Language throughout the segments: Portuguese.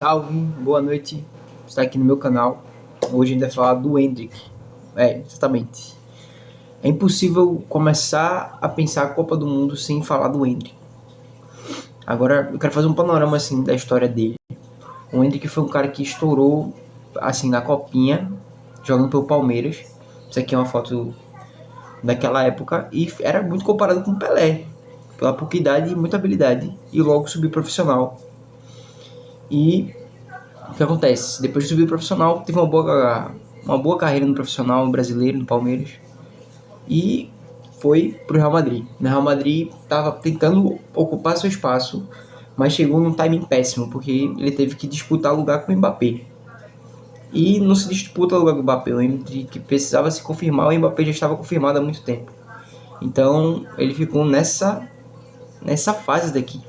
Salve, boa noite, está aqui no meu canal. Hoje a gente vai falar do Endrick. Exatamente. É impossível começar a pensar a Copa do Mundo sem falar do Endrick. Agora eu quero fazer um panorama assim da história dele. O Endrick foi um cara que estourou assim na copinha, jogando pelo Palmeiras. Isso aqui é uma foto daquela época e era muito comparado com o Pelé, pela pouca idade e muita habilidade, e logo subiu profissional. E o que acontece? Depois de subir profissional, teve uma boa carreira no profissional brasileiro, no Palmeiras. E foi pro Real Madrid. No Real Madrid estava tentando ocupar seu espaço, mas chegou num timing péssimo, porque ele teve que disputar lugar com o Mbappé. E não se disputa lugar com o Mbappé, o Endrick precisava se confirmar, o Mbappé já estava confirmado há muito tempo. Então ele ficou nessa fase daqui.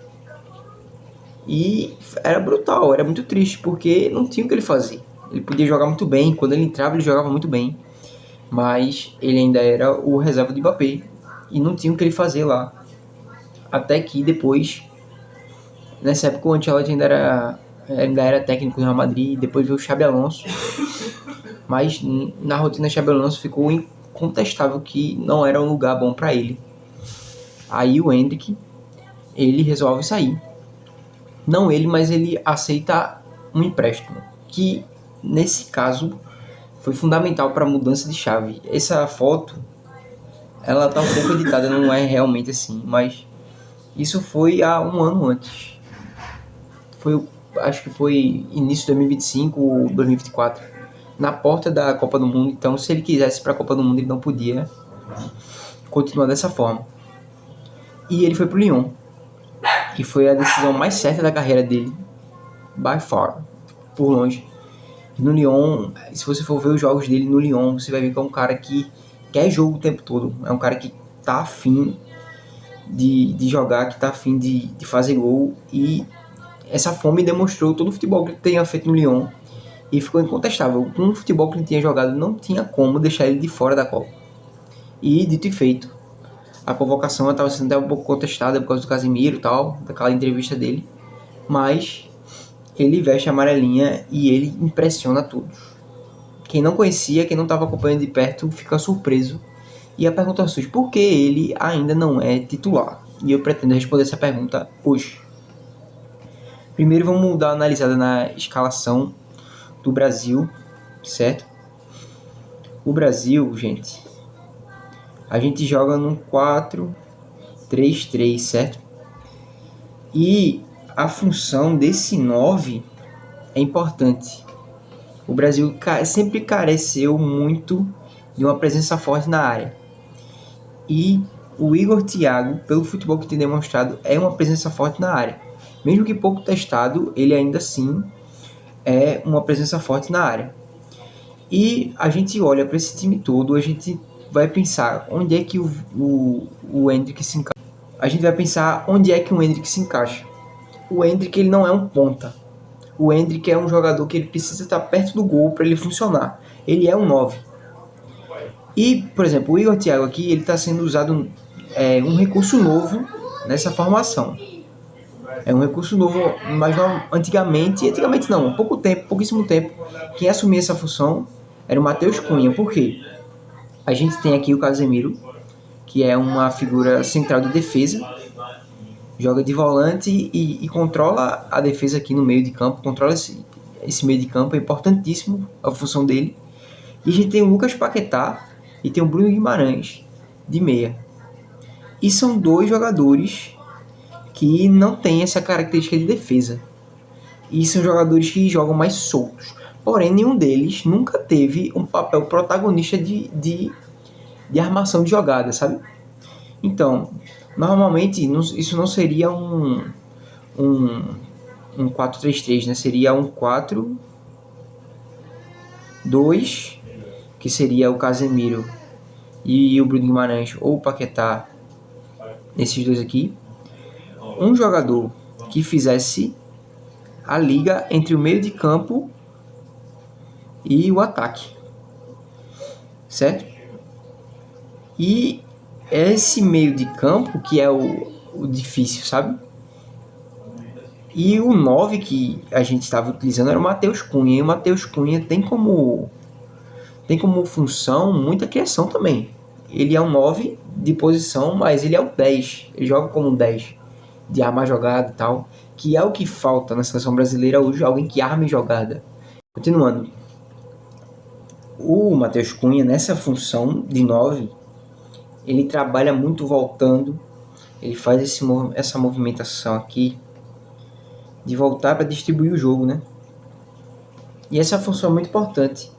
E era brutal, era muito triste, porque não tinha o que ele fazer. Ele podia jogar muito bem, quando ele entrava ele jogava muito bem, mas ele ainda era o reserva de Mbappé e não tinha o que ele fazer lá. Até que depois, nessa época o Ancelotti ainda era técnico do Real Madrid, depois veio o Xabi Alonso, mas na rotina Xabi Alonso ficou incontestável que não era um lugar bom para ele. Aí o Endrick, ele resolve sair. Não ele, mas ele aceita um empréstimo, que nesse caso foi fundamental para a mudança de chave. Essa foto, ela tá um pouco editada, não é realmente assim, mas isso foi há um ano antes. Acho que foi início de 2025 ou 2024, na porta da Copa do Mundo. Então, se ele quisesse para a Copa do Mundo, ele não podia continuar dessa forma. E ele foi pro Lyon, que foi a decisão mais certa da carreira dele, by far, por longe. No Lyon, se você for ver os jogos dele no Lyon, você vai ver que é um cara que quer jogo o tempo todo. É um cara que tá afim de jogar, que tá afim de fazer gol. E essa fome demonstrou todo o futebol que ele tenha feito no Lyon. E ficou incontestável. Com o futebol que ele tinha jogado, não tinha como deixar ele de fora da Copa. E dito e feito, a convocação estava sendo até um pouco contestada por causa do Casemiro e tal, daquela entrevista dele. Mas ele veste a amarelinha e ele impressiona todos. Quem não conhecia, quem não estava acompanhando de perto, fica surpreso. E a pergunta surge, por que ele ainda não é titular? E eu pretendo responder essa pergunta hoje. Primeiro vamos dar uma analisada na escalação do Brasil, certo? O Brasil, gente, a gente joga num 4-3-3, certo? E a função desse 9 é importante. O Brasil sempre careceu muito de uma presença forte na área. E o Igor Thiago, pelo futebol que tem demonstrado, é uma presença forte na área. Mesmo que pouco testado, ele ainda assim é uma presença forte na área. E a gente olha para esse time todo, a gente vai pensar onde é que o Endrick se encaixa. A gente vai pensar onde é que o Endrick se encaixa. O Endrick, ele não é um ponta. O Endrick é um jogador que ele precisa estar perto do gol para ele funcionar. Ele é um 9. E, por exemplo, o Igor Thiago aqui, ele está sendo usado um recurso novo nessa formação. É um recurso novo, mas não, antigamente não, pouquíssimo tempo, quem assumia essa função era o Matheus Cunha. Por quê? A gente tem aqui o Casemiro, que é uma figura central de defesa, joga de volante e controla a defesa aqui no meio de campo, controla esse meio de campo, é importantíssimo a função dele. E a gente tem o Lucas Paquetá e tem o Bruno Guimarães de meia. E são dois jogadores que não têm essa característica de defesa. E são jogadores que jogam mais soltos. Porém, nenhum deles nunca teve um papel protagonista de armação de jogada, sabe? Então, normalmente isso não seria um 4-3-3, né? Seria um 4-2, que seria o Casemiro e o Bruno Guimarães ou o Paquetá, esses dois aqui. Um jogador que fizesse a liga entre o meio de campo e o ataque, certo? E esse meio de campo que é o difícil, sabe? E o 9 que a gente estava utilizando era o Matheus Cunha. E o Matheus Cunha tem como função muita criação também. Ele é um 9 de posição, mas ele é o 10. Ele joga como um 10, de armar jogada e tal, que é o que falta na seleção brasileira hoje, alguém que arme jogada. Continuando, o Matheus Cunha, nessa função de 9, ele trabalha muito voltando, ele faz essa movimentação aqui, de voltar para distribuir o jogo, né? E essa função é muito importante.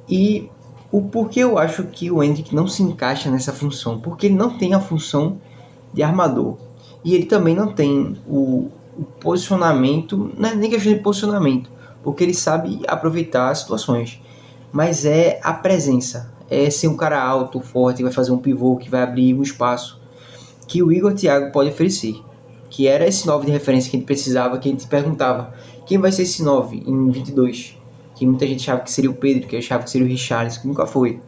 E o porquê eu acho que o Endrick não se encaixa nessa função? Porque ele não tem a função de armador. E ele também não tem o posicionamento, não é nem questão de posicionamento, porque ele sabe aproveitar as situações. Mas é a presença, é ser um cara alto, forte, que vai fazer um pivô, que vai abrir um espaço, que o Igor Thiago pode oferecer. Que era esse 9 de referência que a gente precisava, que a gente perguntava, quem vai ser esse 9 em 22? Que muita gente achava que seria o Pedro, que achava que seria o Richarlison, que nunca foi.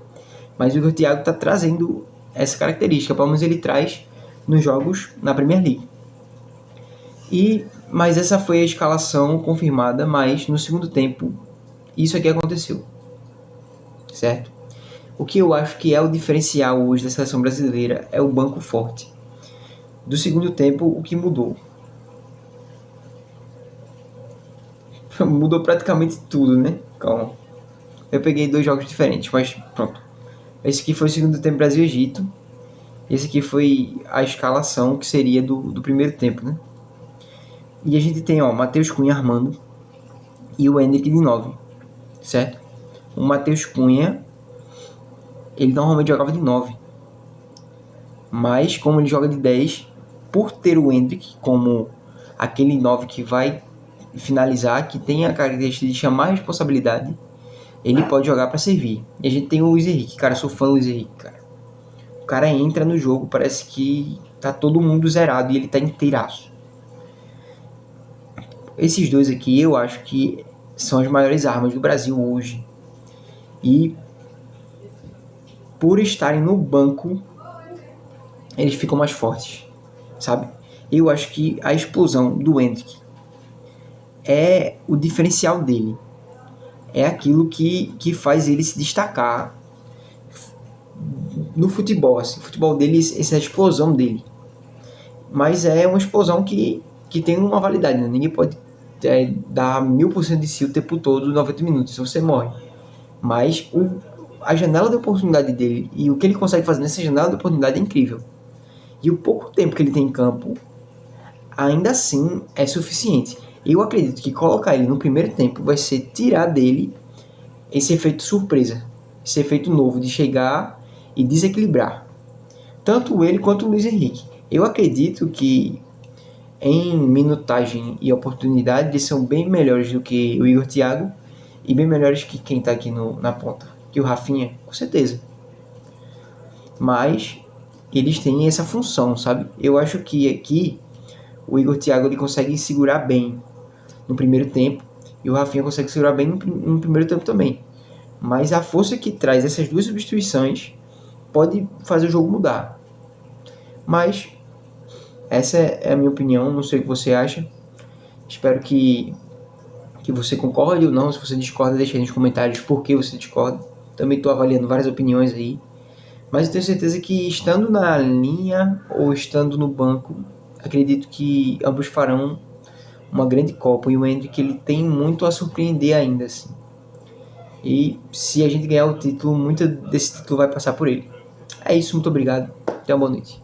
Mas o Igor Thiago está trazendo essa característica, pelo menos ele traz nos jogos na Premier League. Mas essa foi a escalação confirmada, mas no segundo tempo isso aqui aconteceu, certo? O que eu acho que é o diferencial hoje da seleção brasileira é o banco forte. Do segundo tempo, o que mudou? Mudou praticamente tudo, né? Calma. Eu peguei 2 jogos diferentes, mas pronto. Esse aqui foi o segundo tempo Brasil e Egito. Esse aqui foi a escalação que seria do primeiro tempo, né? E a gente tem, ó, Matheus Cunha armando e o Endrick de 9, certo? O Matheus Cunha, ele normalmente jogava de 9. Mas como ele joga de 10, por ter o Endrick como aquele 9 que vai finalizar, que tem a característica de chamar a responsabilidade, ele pode jogar para servir. E a gente tem o Luiz Henrique, cara, eu sou fã do Luiz Henrique, cara. O cara entra no jogo, parece que tá todo mundo zerado e ele tá inteiraço. Esses dois aqui eu acho que são as maiores armas do Brasil hoje. E por estarem no banco, eles ficam mais fortes, sabe? Eu acho que a explosão do Endrick é o diferencial dele. É aquilo que faz ele se destacar no futebol. Assim, o futebol dele, essa é a explosão dele. Mas é uma explosão que tem uma validade, né? Ninguém pode dar 1000% de si o tempo todo, 90 minutos, se você morre. Mas a janela de oportunidade dele e o que ele consegue fazer nessa janela de oportunidade é incrível. E o pouco tempo que ele tem em campo, ainda assim, é suficiente. Eu acredito que colocar ele no primeiro tempo vai ser tirar dele esse efeito surpresa, esse efeito novo de chegar e desequilibrar. Tanto ele quanto o Luiz Henrique. Eu acredito que em minutagem e oportunidade eles são bem melhores do que o Igor Thiago e bem melhores que quem está aqui na ponta, que o Rafinha, com certeza. Mas eles têm essa função, sabe? Eu acho que aqui o Igor Thiago ele consegue segurar bem no primeiro tempo e o Rafinha consegue segurar bem no primeiro tempo também. Mas a força que traz essas duas substituições pode fazer o jogo mudar. Mas essa é a minha opinião, não sei o que você acha. Espero que você concorde ou não. Se você discorda, deixa aí nos comentários por que você discorda. Também estou avaliando várias opiniões aí. Mas eu tenho certeza que estando na linha ou estando no banco, acredito que ambos farão uma grande Copa. E o Endrick ele tem muito a surpreender ainda, assim. E se a gente ganhar o título, muito desse título vai passar por ele. É isso, muito obrigado. Até uma boa noite.